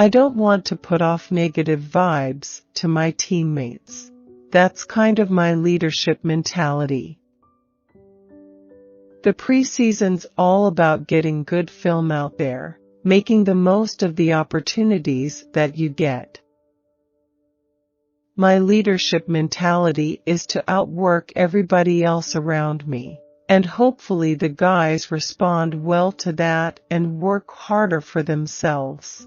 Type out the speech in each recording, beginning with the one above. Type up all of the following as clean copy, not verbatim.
I don't want to put off negative vibes to my teammates. That's kind of my leadership mentality. The preseason's all about getting good film out there, making the most of the opportunities that you get. My leadership mentality is to outwork everybody else around me, and hopefully the guys respond well to that and work harder for themselves.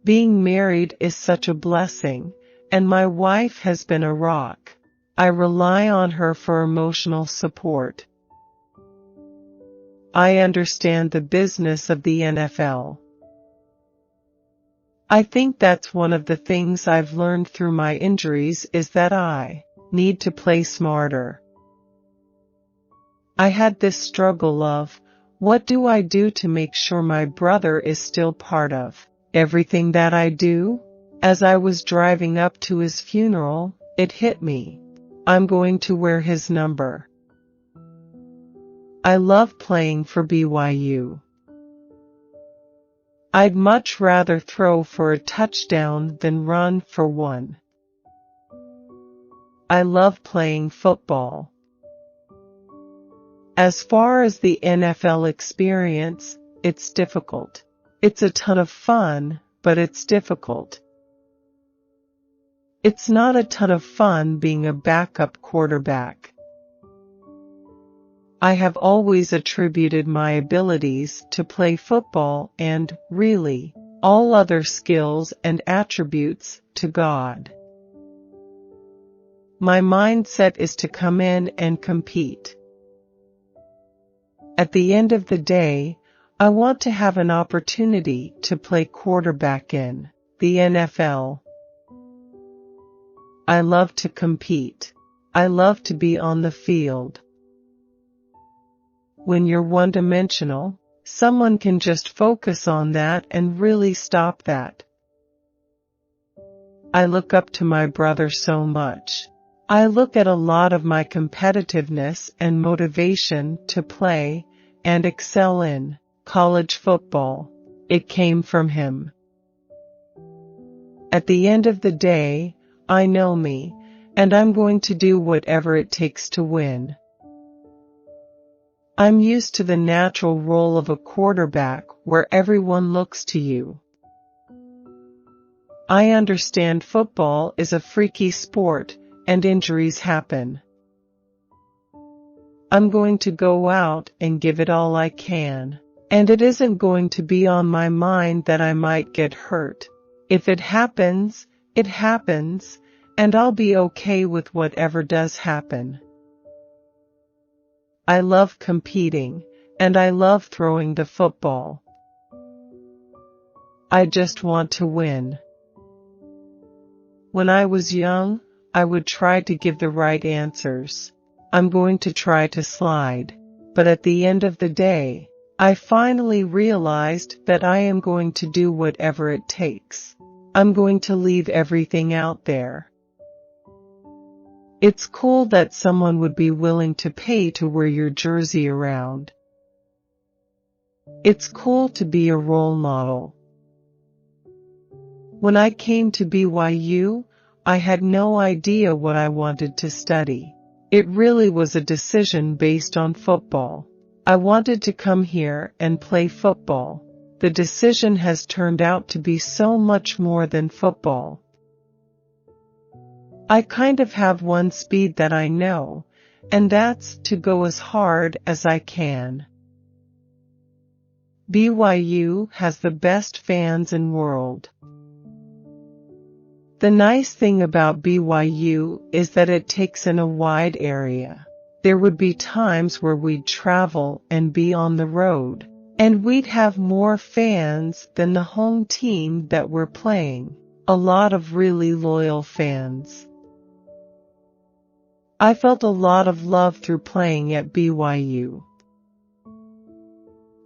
Being married is such a blessing, and my wife has been a rock. I rely on her for emotional support. I understand the business of the NFL. I think that's one of the things I've learned through my injuries is that I need to play smarter. I had this struggle of, what do I do to make sure my brother is still part of everything that I do? As I was driving up to his funeral, it hit me. I'm going to wear his number. I love playing for BYU. I'd much rather throw for a touchdown than run for one. I love playing football. As far as the NFL experience, it's difficult. It's a ton of fun, but it's difficult. It's not a ton of fun being a backup quarterback. I have always attributed my abilities to play football and, really, all other skills and attributes to God. My mindset is to come in and compete. At the end of the day, I want to have an opportunity to play quarterback in the NFL. I love to compete. I love to be on the field. When you're one-dimensional, someone can just focus on that and really stop that. I look up to my brother so much. I look at a lot of my competitiveness and motivation to play and excel in college football. It came from him. At the end of the day, I know me, and I'm going to do whatever it takes to win. I'm used to the natural role of a quarterback where everyone looks to you. I understand football is a freaky sport and injuries happen. I'm going to go out and give it all I can, and it isn't going to be on my mind that I might get hurt. If it happens, and I'll be okay with whatever does happen. I love competing, and I love throwing the football. I just want to win. When I was young, I would try to give the right answers. I'm going to try to slide. But at the end of the day, I finally realized that I am going to do whatever it takes. I'm going to leave everything out there. It's cool that someone would be willing to pay to wear your jersey around. It's cool to be a role model. When I came to BYU, I had no idea what I wanted to study. It really was a decision based on football. I wanted to come here and play football. The decision has turned out to be so much more than football. I kind of have one speed that I know, and that's to go as hard as I can. BYU has the best fans in the world. The nice thing about BYU is that it takes in a wide area. There would be times where we'd travel and be on the road, and we'd have more fans than the home team that we're playing. A lot of really loyal fans. I felt a lot of love through playing at BYU.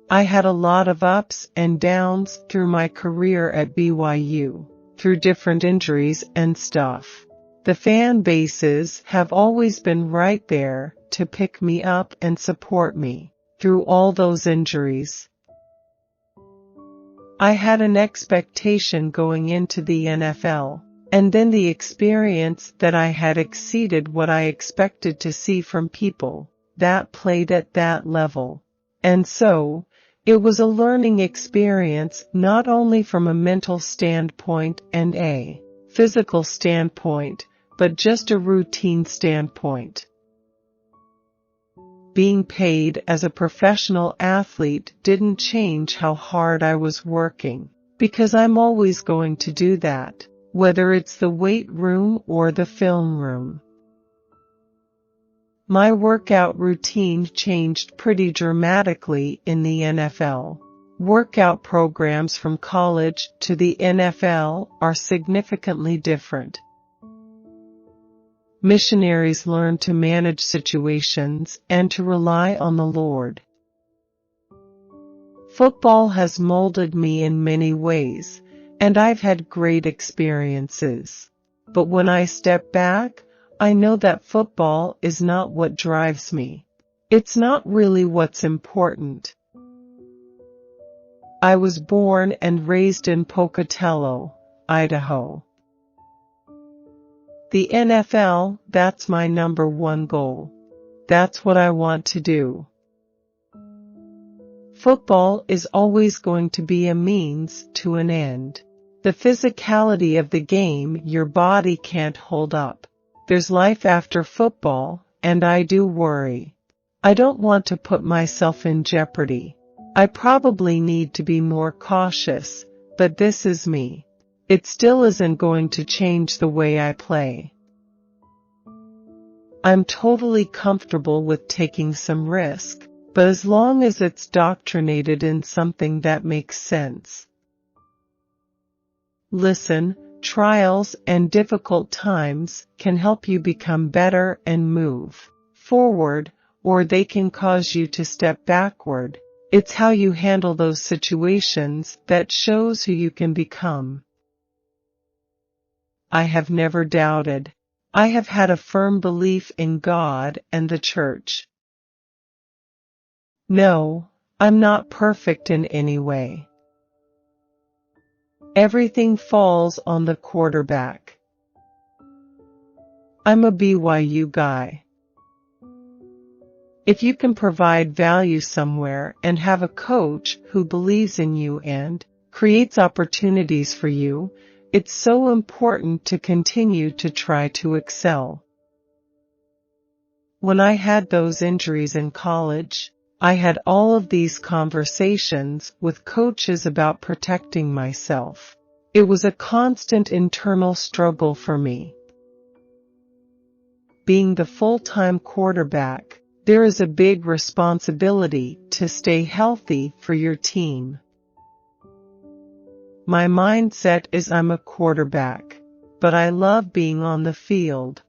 I had a lot of ups and downs through my career at BYU, through different injuries and stuff. The fan bases have always been right there to pick me up and support me through all those injuries. I had an expectation going into the NFL, and then the experience that I had exceeded what I expected to see from people that played at that level. And so, it was a learning experience not only from a mental standpoint and a physical standpoint, but just a routine standpoint. Being paid as a professional athlete didn't change how hard I was working, because I'm always going to do that, whether it's the weight room or the film room. My workout routine changed pretty dramatically in the NFL. Workout programs from college to the NFL are significantly different. Missionaries learn to manage situations and to rely on the Lord. Football has molded me in many ways, and I've had great experiences. But when I step back, I know that football is not what drives me. It's not really what's important. I was born and raised in Pocatello, Idaho. The NFL, that's my number one goal. That's what I want to do. Football is always going to be a means to an end. The physicality of the game your body can't hold up. There's life after football, and I do worry. I don't want to put myself in jeopardy. I probably need to be more cautious, but this is me. It still isn't going to change the way I play. I'm totally comfortable with taking some risk, but as long as it's doctrinated in something that makes sense. Listen, trials and difficult times can help you become better and move forward, or they can cause you to step backward. It's how you handle those situations that shows who you can become. I have never doubted. I have had a firm belief in God and the church. No, I'm not perfect in any way. Everything falls on the quarterback. I'm a BYU guy. If you can provide value somewhere and have a coach who believes in you and creates opportunities for you, it's so important to continue to try to excel. When I had those injuries in college, I had all of these conversations with coaches about protecting myself. It was a constant internal struggle for me. Being the full-time quarterback, there is a big responsibility to stay healthy for your team. My mindset is I'm a quarterback, but I love being on the field.